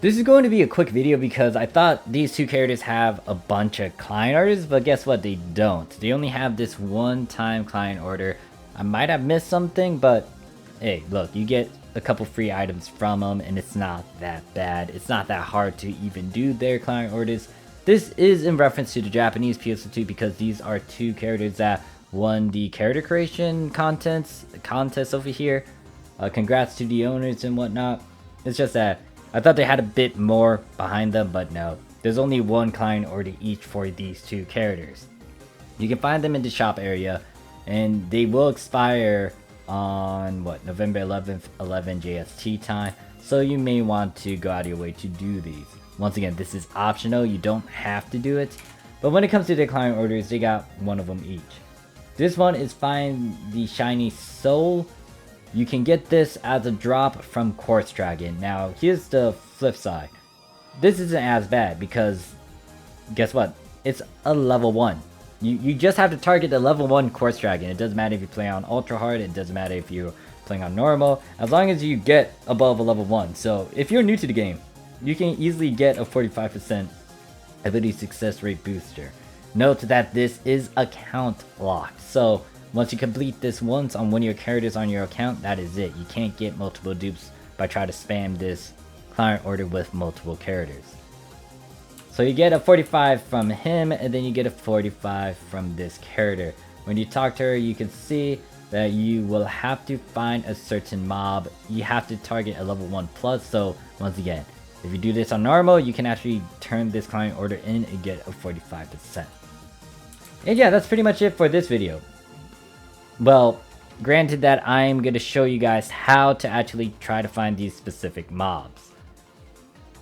This is going to be a quick video because I thought these two characters have a bunch of client orders, but guess what? They don't. They only have this one-time client order. I might have missed something, but hey, look, you get a couple free items from them, and it's not that bad. It's not that hard to even do their client orders. This is in reference to the Japanese PSO2 because these are two characters that won the character creation contest over here. Congrats to the owners and whatnot. It's just that I thought they had a bit more behind them, but no. There's only one client order each for these two characters. You can find them in the shop area, and they will expire on November 11th, 11 JST time. So you may want to go out of your way to do these. Once again, this is optional. You don't have to do it. But when it comes to the client orders, they got one of them each. This one is Find the Shiny Soul. You can get this as a drop from Quartz Dragon. Now, here's the flip side. This isn't as bad because, guess what? It's a level 1. You just have to target the level 1 Quartz Dragon. It doesn't matter if you play on Ultra Hard. It doesn't matter if you're playing on Normal. As long as you get above a level 1. So, if you're new to the game, you can easily get a 45% ability success rate booster. Note that this is account locked. So, once you complete this once on one of your characters on your account, that is it. You can't get multiple dupes by trying to spam this client order with multiple characters. So you get a 45 from him, and then you get a 45 from this character. When you talk to her, you can see that you will have to find a certain mob. You have to target a level 1 plus. So once again, if you do this on normal, you can actually turn this client order in and get a 45%. And yeah, that's pretty much it for this video. Well, granted that I'm going to show you guys how to actually try to find these specific mobs.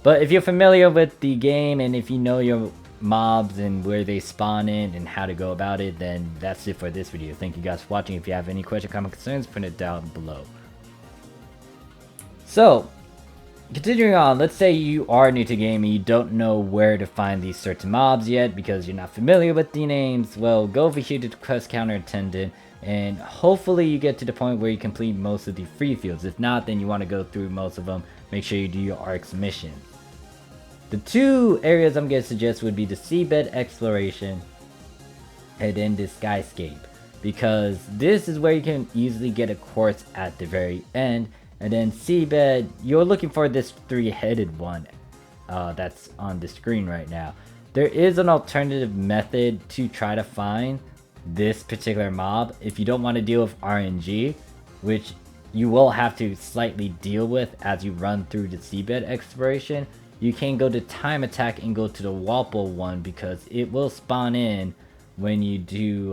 But if you're familiar with the game and if you know your mobs and where they spawn in and how to go about it, then that's it for this video. Thank you guys for watching. If you have any questions, comments, concerns, put it down below. So, continuing on, let's say you are new to the game and you don't know where to find these certain mobs yet because you're not familiar with the names. Well, go over here to the quest counter attendant, and hopefully you get to the point where you complete most of the free fields. If not, then you want to go through most of them. Make sure you do your ARX mission. The two areas I'm going to suggest would be the seabed exploration and then the skyscape, because this is where you can easily get a quartz at the very end. And then seabed, you're looking for this three-headed one that's on the screen right now. There is an alternative method to try to find this particular mob if you don't want to deal with RNG, which you will have to slightly deal with as you run through the seabed exploration. You can go to time attack and go to the Walpole one because it will spawn in when you do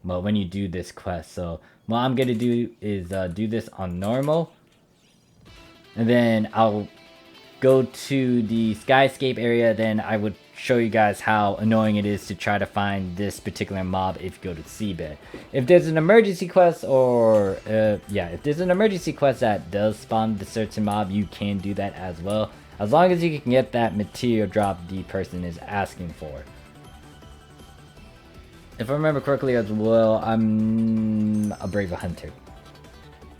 when you do this quest. So what I'm gonna do is do this on normal, and then I'll go to the skyscape area. Then I would show you guys how annoying it is to try to find this particular mob if you go to seabed. If there's an emergency quest, or if there's an emergency quest that does spawn the certain mob, you can do that as well, as long as you can get that material drop the person is asking for. If I remember correctly as well, I'm a brave hunter.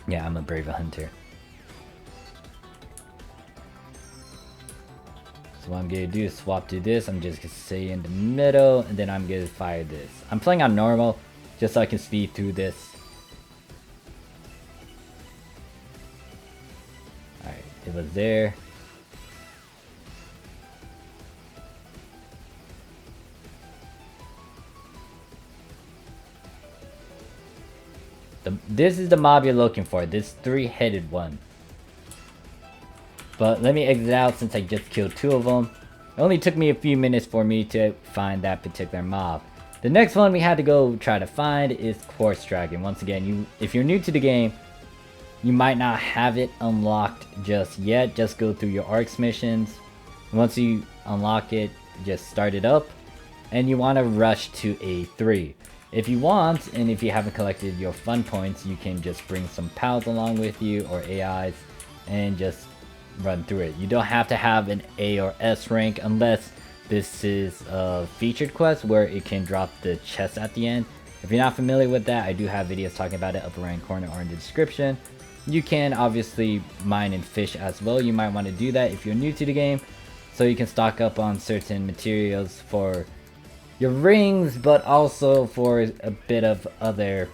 Yeah, I'm a brave hunter. So what I'm going to do is swap to this. I'm just going to stay in the middle, and then I'm going to fire this. I'm playing on normal, just so I can speed through this. Alright, it was there. This is the mob you're looking for, this three-headed one. But let me exit out since I just killed two of them. It only took me a few minutes for me to find that particular mob. The next one we had to go try to find is Quartz Dragon. Once again, if you're new to the game, you might not have it unlocked just yet. Just go through your ARX missions. Once you unlock it, just start it up. And you want to rush to A3. If you want, and if you haven't collected your fun points, you can just bring some pals along with you or AIs and just run through it. You don't have to have an A or S rank unless this is a featured quest where it can drop the chest at the end. If you're not familiar with that, I do have videos talking about it up around the corner or in the description. You can obviously mine and fish as well. You might want to do that if you're new to the game, so you can stock up on certain materials for your rings, but also for a bit of other,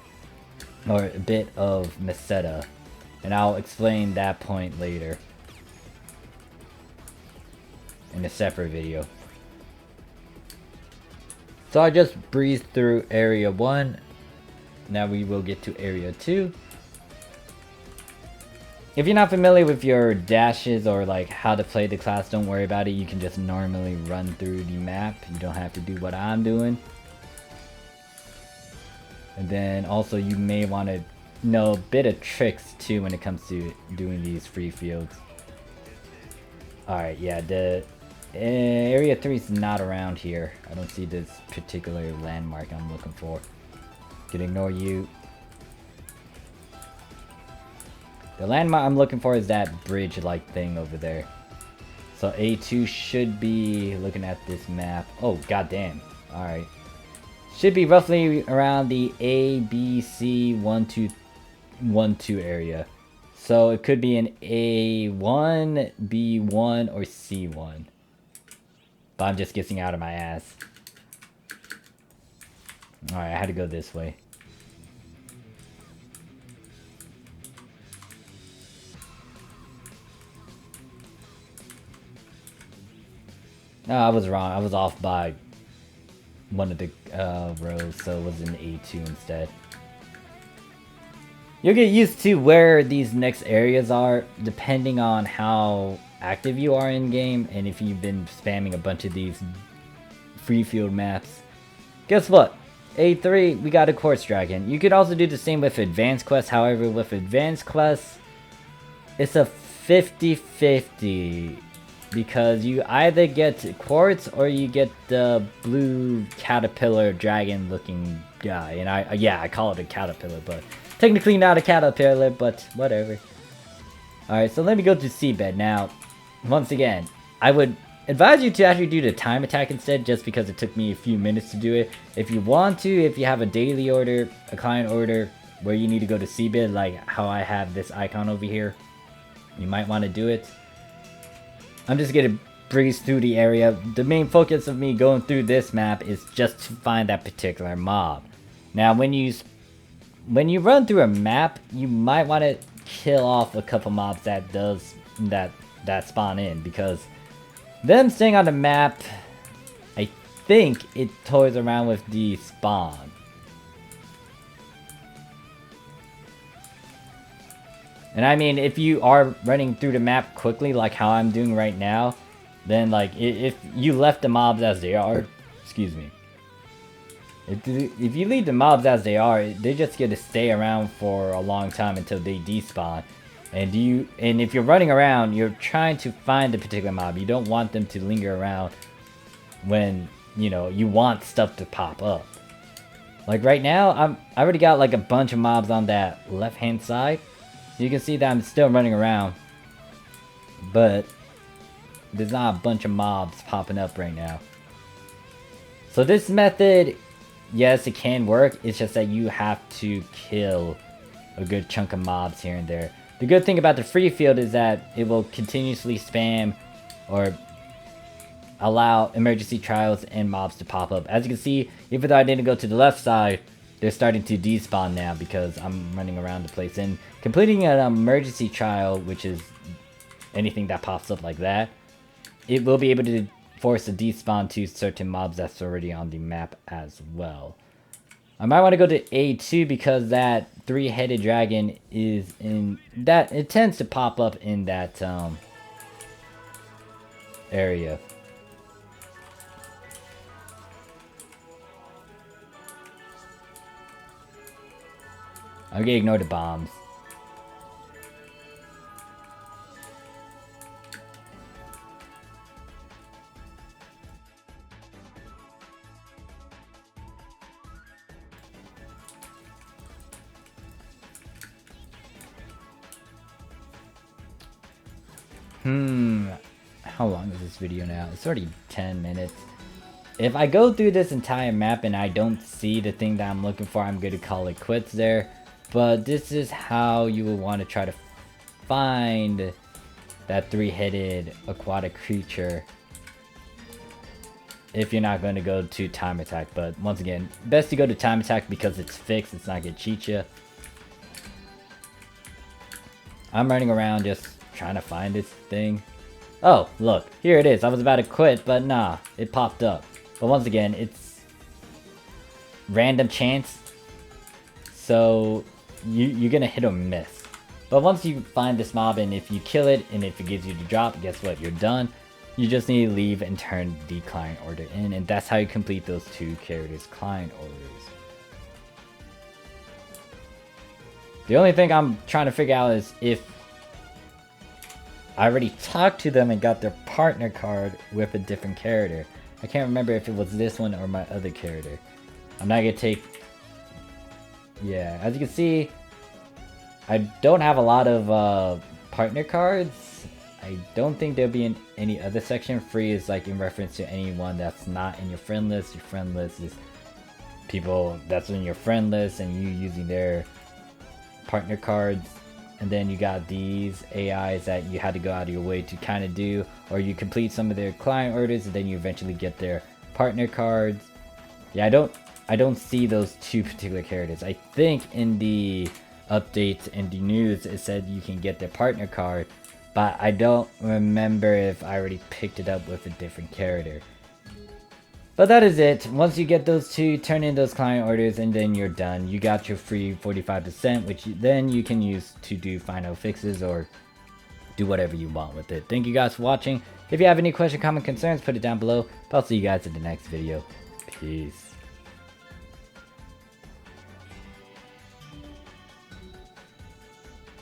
or a bit of meseta. And I'll explain that point later in a separate video. So I just breezed through area 1. Now we will get to area 2. If you're not familiar with your dashes or like how to play the class, don't worry about it. You can just normally run through the map. You don't have to do what I'm doing. And then also you may want to know a bit of tricks too when it comes to doing these free fields. Alright, yeah, the area 3 is not around here. I don't see this particular landmark I'm looking for. Can ignore you. The landmark I'm looking for is that bridge-like thing over there. So A2 should be looking at this map. Oh, goddamn. Alright. Should be roughly around the A, B, C, 1, 2, 1, 2 area. So it could be an A1, B1, or C1. But I'm just guessing out of my ass. Alright, I had to go this way. No, I was wrong. I was off by one of the rows, so it was an A2 instead. You'll get used to where these next areas are, depending on how active you are in game, and if you've been spamming a bunch of these free field maps. Guess what? A3, we got a Quartz Dragon. You could also do the same with Advanced Quests, however, with Advanced Quests, it's a 50-50. Because you either get Quartz or you get the blue caterpillar dragon looking guy. And I call it a caterpillar, but technically not a caterpillar, but whatever. Alright, so let me go to seabed. Now, once again, I would advise you to actually do the time attack instead, just because it took me a few minutes to do it. If you want to, if you have a daily order, a client order, where you need to go to seabed, like how I have this icon over here, you might want to do it. I'm just gonna breeze through the area. The main focus of me going through this map is just to find that particular mob. Now, when you run through a map, you might want to kill off a couple mobs that spawn in, because them staying on the map, I think it toys around with the spawn. And I mean, if you are running through the map quickly, like how I'm doing right now, then like, if you left the mobs as they are, excuse me. If you leave the mobs as they are, they're just gonna stay around for a long time until they despawn. And if you're running around, you're trying to find a particular mob. You don't want them to linger around when, you know, you want stuff to pop up. Like right now, I already got like a bunch of mobs on that left-hand side. You can see that I'm still running around, but there's not a bunch of mobs popping up right now. So this method, yes, it can work. It's just that you have to kill a good chunk of mobs here and there. The good thing about the free field is that it will continuously spam or allow emergency trials and mobs to pop up. As you can see, even though I didn't go to the left side, they're starting to despawn now because I'm running around the place. And completing an emergency trial, which is anything that pops up like that, it will be able to force a despawn to certain mobs that's already on the map as well. I might want to go to A2 because that three-headed dragon is in that, it tends to pop up in that area. I'm gonna ignore the bombs. How long is this video now? It's already 10 minutes. If I go through this entire map and I don't see the thing that I'm looking for, I'm going to call it quits there. But this is how you will want to try to find that 3-headed aquatic creature if you're not going to go to time attack. But once again, best to go to time attack because it's fixed, it's not going to cheat you. I'm running around just trying to find this thing. Oh, look, here it is. I was about to quit, but nah, it popped up. But once again, it's random chance, so you're gonna hit or miss. But once you find this mob, and if you kill it, and if it gives you the drop, guess what? You're done. You just need to leave and turn the client order in, and that's how you complete those 2 characters' client orders. The only thing I'm trying to figure out is if I already talked to them and got their partner card with a different character. I can't remember if it was this one or my other character. I'm not gonna take... Yeah, as you can see, I don't have a lot of partner cards. I don't think there'll be in any other section. Free is like in reference to anyone that's not in your friend list. Your friend list is people that's in your friend list and you using their partner cards. And then you got these AIs that you had to go out of your way to kind of do, or you complete some of their client orders and then you eventually get their partner cards. Yeah, I don't see those 2 particular characters. I think in the updates and the news it said you can get their partner card, but I don't remember if I already picked it up with a different character. But that is it. Once you get those 2, turn in those client orders and then you're done. You got your free 45%, which then you can use to do final fixes or do whatever you want with it. Thank you guys for watching. If you have any question, comment, concerns, put it down below. But I'll see you guys in the next video. Peace.